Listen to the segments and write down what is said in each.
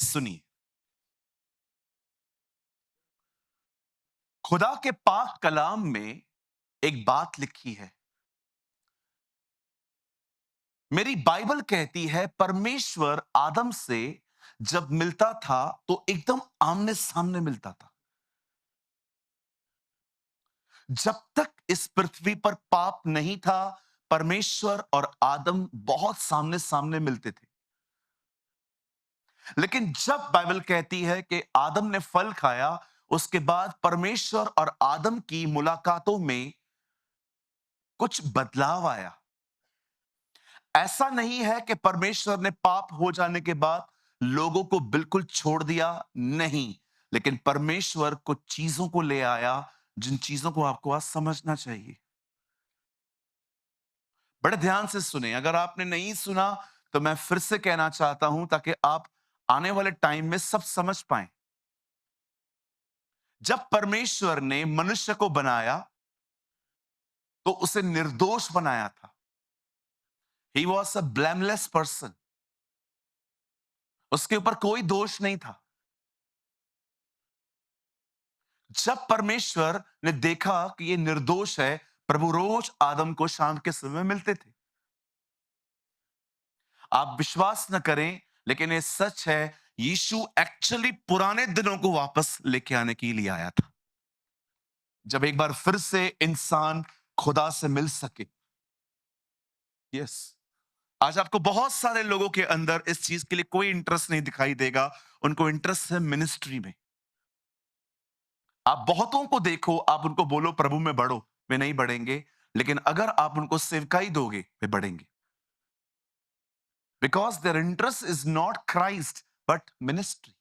सुनिए, खुदा के पाक कलाम में एक बात लिखी है। मेरी बाइबल कहती है परमेश्वर आदम से जब मिलता था तो एकदम आमने सामने मिलता था। जब तक इस पृथ्वी पर पाप नहीं था, परमेश्वर और आदम बहुत सामने सामने मिलते थे। लेकिन जब बाइबल कहती है कि आदम ने फल खाया, उसके बाद परमेश्वर और आदम की मुलाकातों में कुछ बदलाव आया। ऐसा नहीं है कि परमेश्वर ने पाप हो जाने के बाद लोगों को बिल्कुल छोड़ दिया, नहीं। लेकिन परमेश्वर कुछ चीजों को ले आया, जिन चीजों को आपको आज समझना चाहिए। बड़े ध्यान से सुने, अगर आपने नहीं सुना तो मैं फिर से कहना चाहता हूं ताकि आप आने वाले टाइम में सब समझ पाएं। जब परमेश्वर ने मनुष्य को बनाया तो उसे निर्दोष बनाया था। He was a blameless person. उसके ऊपर कोई दोष नहीं था। जब परमेश्वर ने देखा कि ये निर्दोष है, प्रभु रोज आदम को शाम के समय मिलते थे। आप विश्वास न करें, लेकिन ये सच है। यीशु एक्चुअली पुराने दिनों को वापस लेके आने के लिए आया था, जब एक बार फिर से इंसान खुदा से मिल सके। यस। आज आपको बहुत सारे लोगों के अंदर इस चीज के लिए कोई इंटरेस्ट नहीं दिखाई देगा। उनको इंटरेस्ट है मिनिस्ट्री में। आप बहुतों को देखो, आप उनको बोलो प्रभु में बढ़ो, वे नहीं बढ़ेंगे। लेकिन अगर आप उनको सेवकाई दोगे, वे बढ़ेंगे। Because their interest is not Christ but ministry.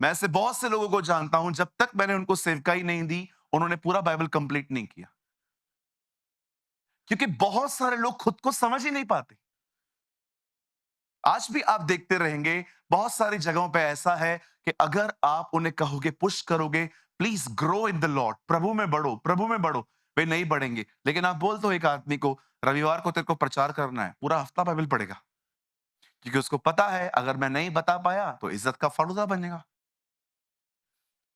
मैं ऐसे बहुत से लोगों को जानता हूं, जब तक मैंने उनको सेवकाई नहीं दी, उन्होंने पूरा बाइबल कंप्लीट नहीं किया। क्योंकि बहुत सारे लोग खुद को समझ ही नहीं पाते। आज भी आप देखते रहेंगे, बहुत सारी जगहों पे ऐसा है कि अगर आप उन्हें कहोगे, पुश करोगे, please grow in the lord, प्रभु में बढ़ो, प्रभु में बढ़ो, वे नहीं बढ़ेंगे। लेकिन आप बोल दो एक आदमी को, रविवार को तेरे को प्रचार करना है, पूरा हफ्ता बाइबल पढ़ेगा। क्योंकि उसको पता है अगर मैं नहीं बता पाया तो इज्जत का फालूदा बनेगा।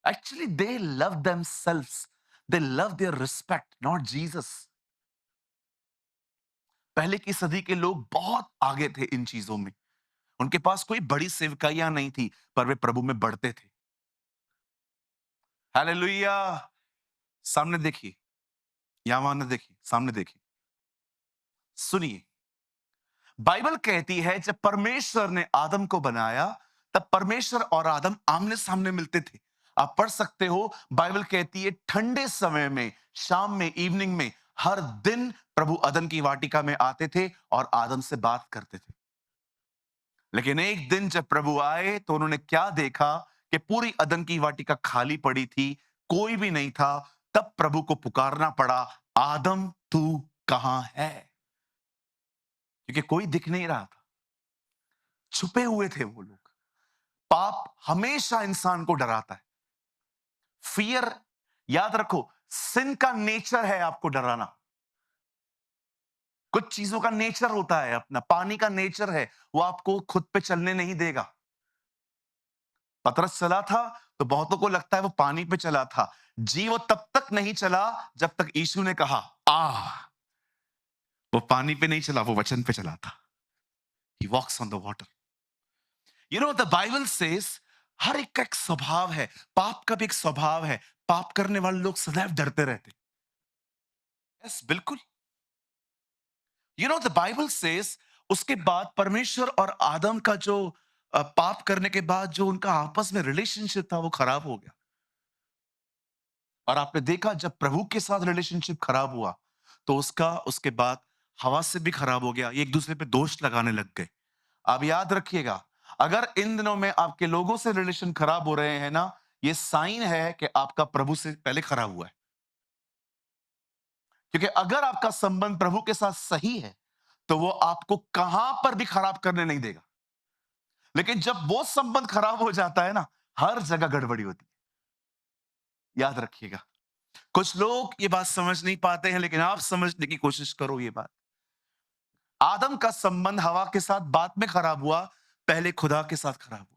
Actually they love themselves, they love their respect, not Jesus. पहले की सदी के लोग बहुत आगे थे इन चीजों में। उनके पास कोई बड़ी सेवकाइयां नहीं थी, पर वे प्रभु में बढ़ते थे। हालेलुया। सामने देखिए, यहां वहां न देखिए, सामने देखिए। सुनिए, बाइबल कहती है जब परमेश्वर ने आदम को बनाया, तब परमेश्वर और आदम आमने सामने मिलते थे। आप पढ़ सकते हो, बाइबल कहती है ठंडे समय में, शाम में, इवनिंग में, हर दिन प्रभु अदन की वाटिका में आते थे और आदम से बात करते थे। लेकिन एक दिन जब प्रभु आए तो उन्होंने क्या देखा कि पूरी अदन की वाटिका खाली पड़ी थी, कोई भी नहीं था। तब प्रभु को पुकारना पड़ा, आदम तू कहां है? क्योंकि कोई दिख नहीं रहा था, छुपे हुए थे वो लोग। पाप हमेशा इंसान को डराता है। फियर, याद रखो, सिन का नेचर है आपको डराना। कुछ चीजों का नेचर होता है अपना, पानी का नेचर है, वो आपको खुद पे चलने नहीं देगा। पतरस चला था तो बहुतों को लगता है वो पानी पे चला था। जी, वो तब तक नहीं चला जब तक यीशु ने कहा आ। वो पानी पे नहीं चला, वो वचन पे चला था। He walks on the water. You know the Bible says, हर एक का एक स्वभाव है, पाप का भी एक स्वभाव है। पाप करने वाले लोग सदैव डरते रहते। यस, बिल्कुल। You know the Bible says, उसके बाद परमेश्वर और आदम का जो पाप करने के बाद जो उनका आपस में रिलेशनशिप था, वो खराब हो गया। और आपने देखा जब प्रभु के साथ रिलेशनशिप खराब हुआ तो उसका उसके बाद हवा से भी खराब हो गया। ये एक दूसरे पे दोष लगाने लग गए। आप याद रखिएगा, अगर इन दिनों में आपके लोगों से रिलेशन खराब हो रहे हैं ना, ये साइन है कि आपका प्रभु से पहले खराब हुआ है। क्योंकि अगर आपका संबंध प्रभु के साथ सही है तो वो आपको कहां पर भी खराब करने नहीं देगा। लेकिन जब वो संबंध खराब हो जाता है ना, हर जगह गड़बड़ी होती है। याद रखिएगा, कुछ लोग ये बात समझ नहीं पाते हैं, लेकिन आप समझने की कोशिश करो ये बात। आदम का संबंध हवा के साथ बाद में खराब हुआ, पहले खुदा के साथ खराब हुआ।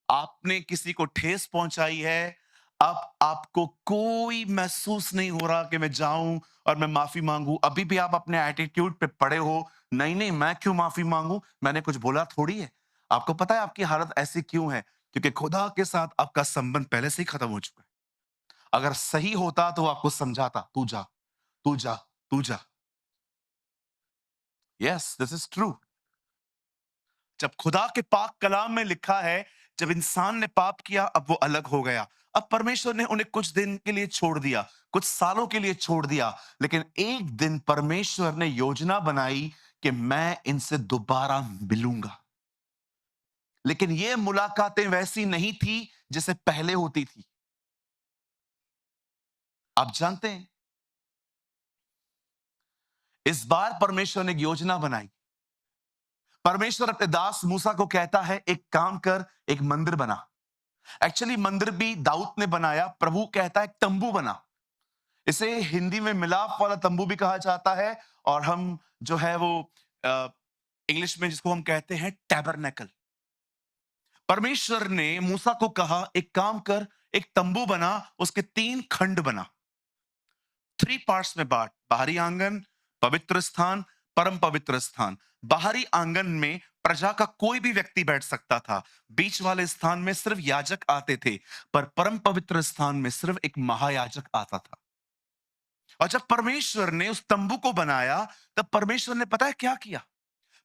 आपने किसी को ठेस पहुंचाई है, अब आपको कोई महसूस नहीं हो रहा कि मैं जाऊं और मैं माफी मांगू। अभी भी आप अपने एटीट्यूड पे पड़े हो, नहीं नहीं मैं क्यों माफी मांगू, मैंने कुछ बोला थोड़ी है। आपको पता है आपकी हालत ऐसी क्यों है? क्योंकि खुदा के साथ आपका संबंध पहले से ही खत्म हो चुका है। अगर सही होता तो वो आपको समझाता, तू जा, तू जा, तू जा। Yes, this is true. जब खुदा के पाक कलाम में लिखा है, जब इंसान ने पाप किया अब वो अलग हो गया। अब परमेश्वर ने उन्हें कुछ दिन के लिए छोड़ दिया, कुछ सालों के लिए छोड़ दिया, लेकिन एक दिन परमेश्वर ने योजना बनाई कि मैं इनसे दोबारा मिलूंगा। लेकिन ये मुलाकातें वैसी नहीं थी जैसे पहले होती थी। आप जानते हैं, इस बार परमेश्वर ने एक योजना बनाई। परमेश्वर अपने दास मूसा को कहता है, एक काम कर, एक मंदिर बना। एक्चुअली मंदिर भी दाऊद ने बनाया, प्रभु कहता है तंबू बना। इसे हिंदी में मिलाप वाला तंबू भी कहा जाता है, और हम जो है वो इंग्लिश में जिसको हम कहते हैं टैबरनेकल। परमेश्वर ने मूसा को कहा, एक काम कर, एक तंबू बना, उसके 3 खंड बना, 3 पार्ट्स में बांट, बाहरी आंगन, पवित्र स्थान, परम पवित्र स्थान। बाहरी आंगन में प्रजा का कोई भी व्यक्ति बैठ सकता था, बीच वाले स्थान में सिर्फ याजक आते थे, पर परम पवित्र स्थान में सिर्फ एक महायाजक आता था। और जब परमेश्वर ने उस तंबू को बनाया, तब परमेश्वर ने पता है क्या किया?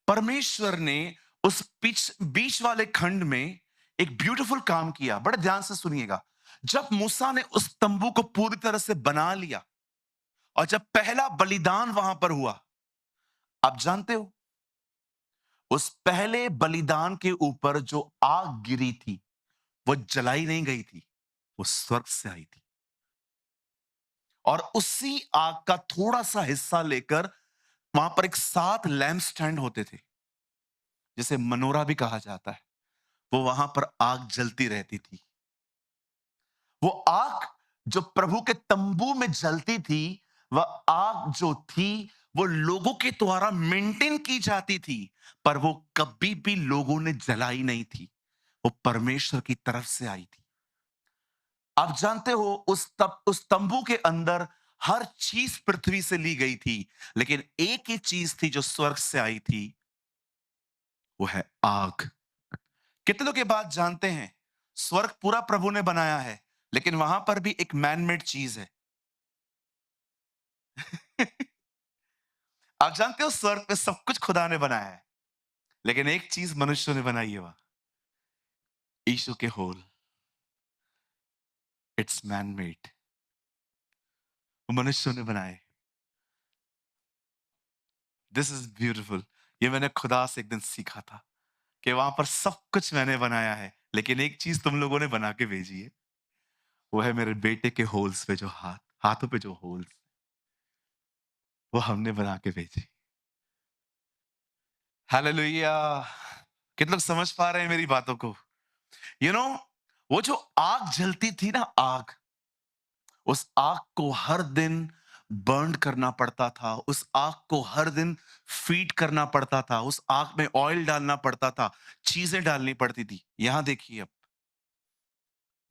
परमेश्वर ने उस बीच वाले खंड में एक ब्यूटीफुल काम किया। बड़े ध्यान से सुनिएगा। जब मूसा ने उस तंबू को पूरी तरह से बना लिया और जब पहला बलिदान वहां पर हुआ, आप जानते हो उस पहले बलिदान के ऊपर जो आग गिरी थी, वो जलाई नहीं गई थी, वो स्वर्ग से आई थी। और उसी आग का थोड़ा सा हिस्सा लेकर वहां पर एक 7 लैंप स्टैंड होते थे, जिसे मनोरा भी कहा जाता है। वो वहां पर आग जलती रहती थी। वो आग जो प्रभु के तंबू में जलती थी, वह आग जो थी वो लोगों के द्वारा मेंटेन की जाती थी, पर वो कभी भी लोगों ने जलाई नहीं थी, वो परमेश्वर की तरफ से आई थी। आप जानते हो उस तंबू के अंदर हर चीज पृथ्वी से ली गई थी, लेकिन एक ही चीज थी जो स्वर्ग से आई थी, वो है आग। कितने लोग ये बात जानते हैं? स्वर्ग पूरा प्रभु ने बनाया है, लेकिन वहां पर भी एक मैनमेड चीज है। आप जानते हो स्वर्ग में सब कुछ खुदा ने बनाया है, लेकिन एक चीज मनुष्य ने बनाई है, वह यीशु के होल। इट्स मैनमेड, वो मनुष्य ने बनाए। This is beautiful. ये मैंने खुदा से एक दिन सीखा था कि वहां पर सब कुछ मैंने बनाया है, लेकिन एक चीज तुम लोगों ने बना के भेजी है, वो है मेरे बेटे के होल्स पे जो हाथों पे जो होल्स, वो हमने बना के भेजी। हालेलुया। कितने लोग समझ पा रहे हैं मेरी बातों को? यू नो, वो जो आग जलती थी ना, आग, उस आग को हर दिन बर्न करना पड़ता था, उस आग को हर दिन फीड करना पड़ता था, उस आग में ऑयल डालना पड़ता था, चीजें डालनी पड़ती थी। यहां देखिए, अब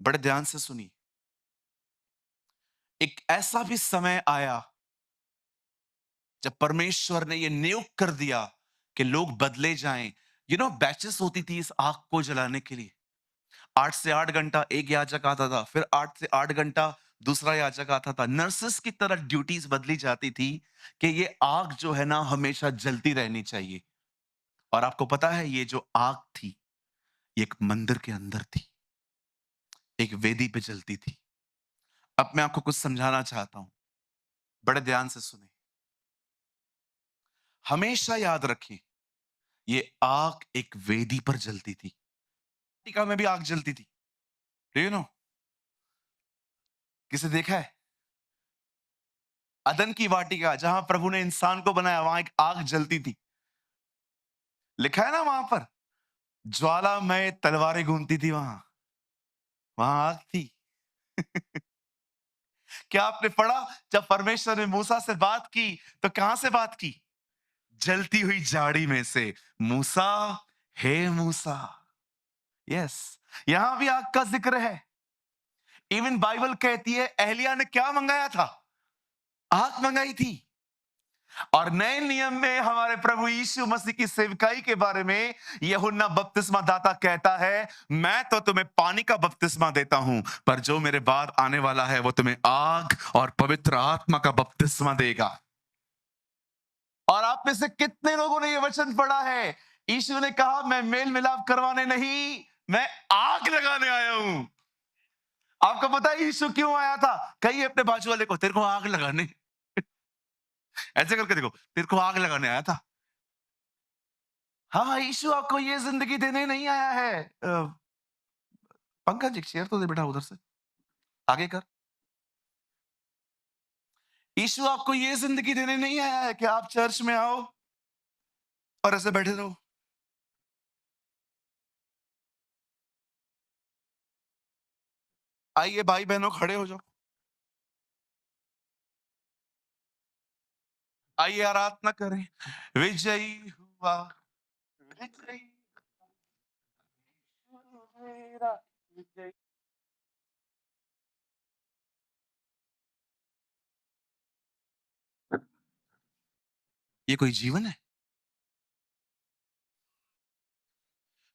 बड़े ध्यान से सुनिए। एक ऐसा भी समय आया जब परमेश्वर ने यह नियुक्त कर दिया कि लोग बदले जाएं। बैचेस होती थी इस आग को जलाने के लिए। 8 से 8 घंटा एक याजक आता था, फिर 8 से 8 घंटा दूसरा याजक आता था। नर्सेस की तरह ड्यूटीज बदली जाती थी कि ये आग जो है ना हमेशा जलती रहनी चाहिए। और आपको पता है ये जो आग थी, ये एक मंदिर के अंदर थी, एक वेदी पे जलती थी। अब मैं आपको कुछ समझाना चाहता हूं, बड़े ध्यान से सुने। हमेशा याद रखें, ये आग एक वेदी पर जलती थी। टीका में भी आग जलती थी। Do you know? किसे देखा है? अदन की वाटिका, जहां प्रभु ने इंसान को बनाया, वहां एक आग जलती थी। लिखा है ना वहां पर, ज्वालामय तलवारें घूमती थी वहां, वहां आग थी। क्या आपने पढ़ा? जब परमेश्वर ने मूसा से बात की, तो कहां से बात की? जलती हुई झाड़ी में से। मूसा, हे मूसा। यस, यहां भी आग का जिक्र है। इवन बाइबल कहती है एलिया ने क्या मंगाया था? आग मंगाई थी। और नए नियम में हमारे प्रभु यीशु मसीह की सेवकाई के बारे में यूहन्ना बपतिस्मा दाता कहता है, मैं तो तुम्हें पानी का बपतिस्मा देता हूं, पर जो मेरे बाद आने वाला है वो तुम्हें आग और पवित्र आत्मा का बपतिस्मा देगा। और आप में से कितने लोगों ने ये वचन पढ़ा है? यीशु ने कहा, मैं मेल मिलाप करवाने नहीं, मैं आग लगाने आया हूं। आपको पता है यीशु क्यों आया था? कहिए अपने बाजू वाले को, तेरे को आग लगाने। ऐसे करके देखो, तेरे को आग लगाने आया था। हाँ, यीशु आपको ये जिंदगी देने नहीं आया है। पंकज एक शेयर तो दे बेटा उधर से, आगे कर। यीशु आपको ये जिंदगी देने नहीं आया है कि आप चर्च में आओ और ऐसे बैठे रहो। आइए भाई बहनों, खड़े हो जाओ। आइए आराधना करें। विजयी हुआ, विजयी हुआ मेरा विजयी। ये कोई जीवन है?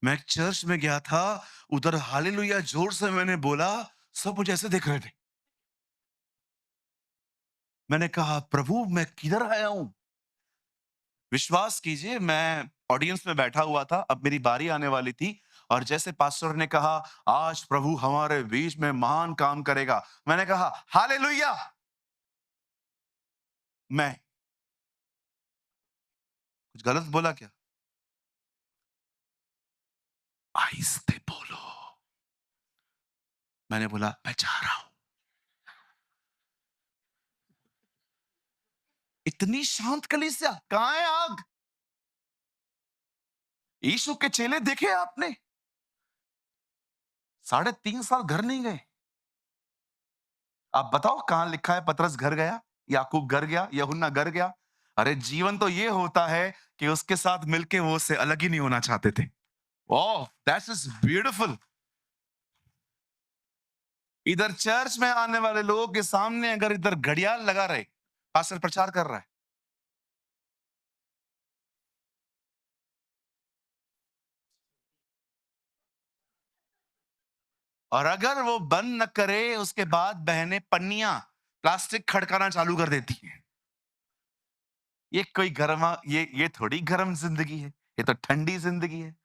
मैं एक चर्च में गया था, उधर हालेलुया जोर से मैंने बोला, सब मुझे ऐसे देख रहे थे। मैंने कहा, प्रभु मैं किधर आया हूं? विश्वास कीजिए, मैं ऑडियंस में बैठा हुआ था, अब मेरी बारी आने वाली थी। और जैसे पास्टर ने कहा, आज प्रभु हमारे बीच में महान काम करेगा, मैंने कहा हालेलुया। मैं कुछ गलत बोला क्या? आहिस्ते बोलो। मैंने बोला, मैं जा रहा हूं। इतनी शांत कलीसिया, कहां है आग? यीशु के चेले देखे आपने? 3.5 साल घर नहीं गए। आप बताओ कहां लिखा है पतरस घर गया, याकूब घर गया, यूहन्ना घर गया? अरे जीवन तो ये होता है कि उसके साथ मिलके वो उससे अलग ही नहीं होना चाहते थे। ओह, दैट इज ब्यूटीफुल। इधर चर्च में आने वाले लोगों के सामने अगर इधर घड़ियाल लगा रहे, पास्टर प्रचार कर रहा है, और अगर वो बंद न करे, उसके बाद बहनें पन्नियां प्लास्टिक खड़काना चालू कर देती हैं। ये कोई गर्मा, ये थोड़ी गर्म जिंदगी है, ये तो ठंडी जिंदगी है।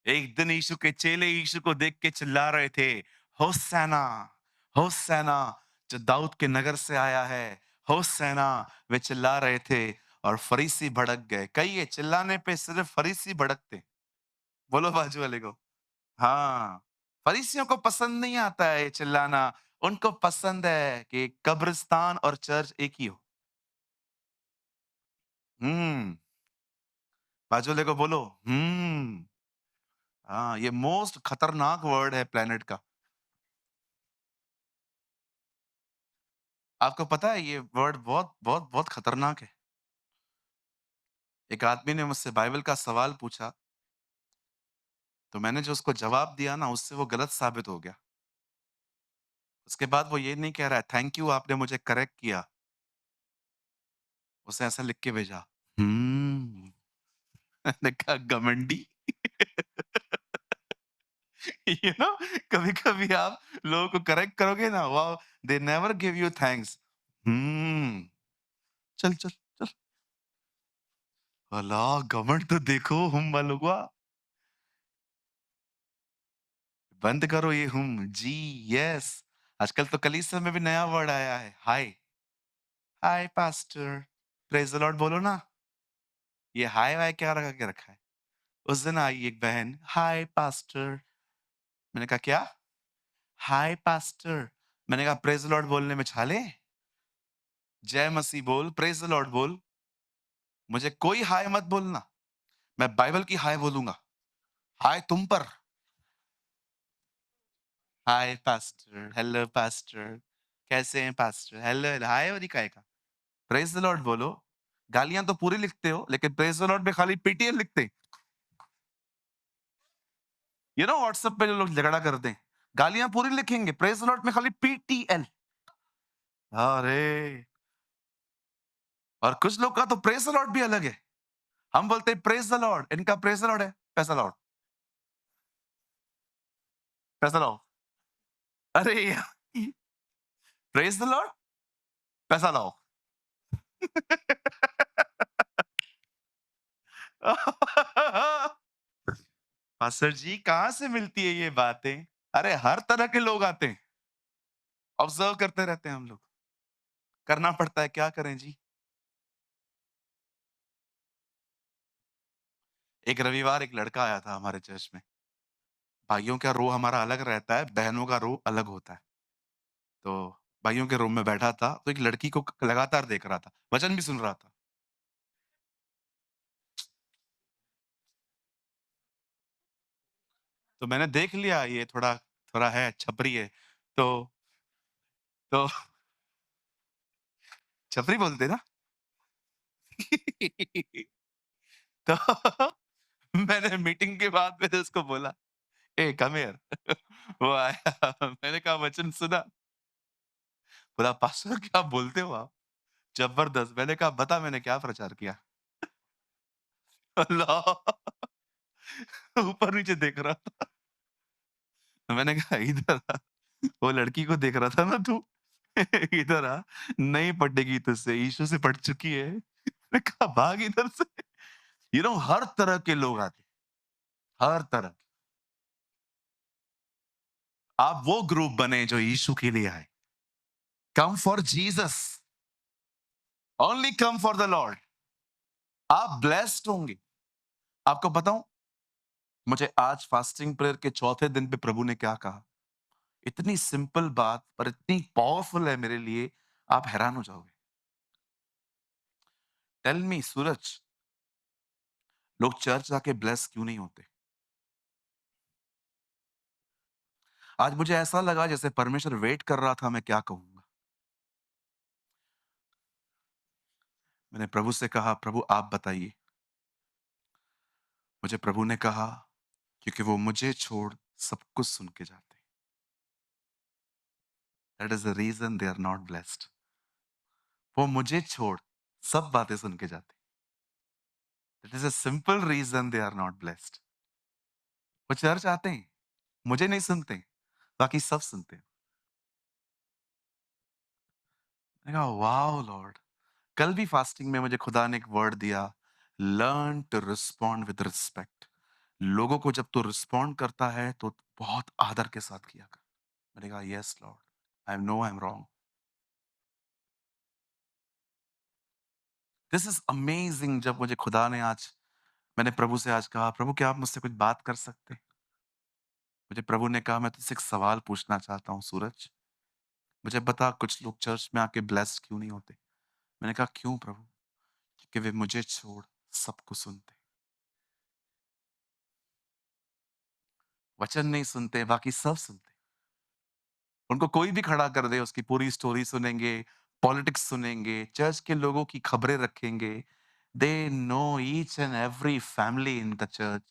एक दिन यीशु के चेले यीशु को देख के चिल्ला रहे थे, होसैना, होसैना, जो दाऊद के नगर से आया है, होसैना। वे चिल्ला रहे थे और फरीसी भड़क गए। कहिए, चिल्लाने पे सिर्फ फरीसी भड़कते। बोलो बाजू वाले को। हाँ, फरीसियों को पसंद नहीं आता है ये चिल्लाना। उनको पसंद है कि कब्रिस्तान और चर्च एक ही हो। हम्म, बाजू वाले को बोलो। हाँ, ये मोस्ट खतरनाक वर्ड है प्लेनेट का। आपको पता है ये वर्ड बहुत बहुत बहुत खतरनाक है। एक आदमी ने मुझसे बाइबल का सवाल पूछा, तो मैंने जो उसको जवाब दिया ना, उससे वो गलत साबित हो गया। उसके बाद वो ये नहीं कह रहा है, थैंक यू आपने मुझे करेक्ट किया। उसे ऐसा लिख के भेजा, हम्म। मैंने कहा घमंडी। यू नो, कभी-कभी आप लोगों को करेक्ट करोगे ना, wow, they never give you thanks. Hmm, चल, चल, चल। अला घमंड तो देखो हम वालों का। बंद करो ये जी, यस। आजकल तो कलीसिया में भी नया वर्ड आया है, हाय। हाय पास्टर, प्रेज द लॉर्ड बोलो ना। ये हाय वाय क्या लगा के रखा है? उस दिन आई एक बहन, हाय पास्टर। मैंने कहा क्या? हाय पास्टर। मैंने कहा प्रेज द लॉर्ड बोलने में छाले? जय मसीह बोल, प्रेज द लॉर्ड बोल। मुझे कोई हाय मत बोलना, मैं बाइबल की हाय बोलूंगा। हाय तुम पर। हाय पास्टर, हेलो पास्टर, कैसे हैं पास्टर? हेलो हेलो, हाय और काय का? प्रेज द लॉर्ड बोलो। गालियां तो पूरी लिखते हो, लेकिन प्रेज द लॉर्ड में खाली पीटीएल लिखते। व्हाट्सएप पे जो लोग झगड़ा करते हैं, गालियां पूरी लिखेंगे, प्रेज द लॉर्ड में खाली पीटीएल। अरे, और कुछ लोग का तो प्रेज द लॉर्ड भी अलग है। हम बोलते हैं प्रेज द लॉर्ड, इनका प्रेज द लॉर्ड है, पैसा लाओ, पैसा लाओ। अरे प्रेज द लॉर्ड, पैसा लाओ। पास्टर जी कहाँ से मिलती है ये बातें? अरे हर तरह के लोग आते हैं, ऑब्जर्व करते रहते हैं हम लोग। करना पड़ता है, क्या करें जी। एक रविवार एक लड़का आया था हमारे चर्च में। भाइयों का रो हमारा अलग रहता है, बहनों का रो अलग होता है। तो भाइयों के रूम में बैठा था, तो एक लड़की को लगातार देख रहा था, वचन भी सुन रहा था। तो मैंने देख लिया ये थोड़ा थोड़ा है, छपरी है। तो तो छपरी बोलते ना। तो मैंने मीटिंग के बाद मैंने उसको बोला, ए कम हियर। वो आया, मैंने कहा वचन सुना। बोला पास्टर क्या बोलते हो आप? जबरदस्त। मैंने कहा बता मैंने क्या प्रचार किया? अल्लाह! ऊपर नीचे देख रहा था। तो मैंने कहा इधर आ। वो लड़की को देख रहा था ना तू? इधर आ, नहीं पटेगी तुझसे, यीशु से पट चुकी है। मैंने कहा भाग इधर से। हर तरह के लोग आते हैं, हर तरह। आप वो ग्रुप बने जो यीशु के लिए आए। Come for Jesus, only come for the Lord. आप ब्लेस्ड होंगे। आपको बताऊं, मुझे आज फास्टिंग प्रेयर के चौथे दिन पे प्रभु ने क्या कहा। इतनी सिंपल बात पर इतनी पावरफुल है मेरे लिए, आप हैरान हो जाओगे। टेल मी सूरज, लोग चर्च जाके ब्लेस क्यों नहीं होते? आज मुझे ऐसा लगा जैसे परमेश्वर वेट कर रहा था मैं क्या कहूंगा। मैंने प्रभु से कहा, प्रभु आप बताइए। मुझे प्रभु ने कहा, क्योंकि वो मुझे छोड़ सब कुछ सुन के जाते। That is the reason they are not blessed. वो मुझे छोड़ सब बातें सुन के जाते। That is a simple reason they are not blessed. वो चर्च आते हैं, मुझे नहीं सुनते, बाकी सब सुनते हैं। मैंने कहा वाओ लॉर्ड। कल भी फास्टिंग में मुझे खुदा ने एक वर्ड दिया, learn to respond with respect. लोगों को जब तू रिस्पॉन्ड करता है तो बहुत आदर के साथ किया कर। मैंने कहा yes Lord, I know I am wrong. This is amazing. जब मुझे खुदा ने आज, मैंने प्रभु से आज कहा, प्रभु क्या आप मुझसे कुछ बात कर सकते हैं? मुझे प्रभु ने कहा मैं तुझसे एक सवाल पूछना चाहता हूँ सूरज। मुझे बता कुछ लोग चर्च में आके ब्लेस्ड क्यों नहीं होते? मैंने कहा क्यों प्रभु? क्योंकि वे मुझे छोड़ सबको सुनते, वचन नहीं सुनते, बाकी सब सुनते। उनको कोई भी खड़ा कर दे, उसकी पूरी स्टोरी सुनेंगे, पॉलिटिक्स सुनेंगे, चर्च के लोगों की खबरें रखेंगे। They know each and every family in the church.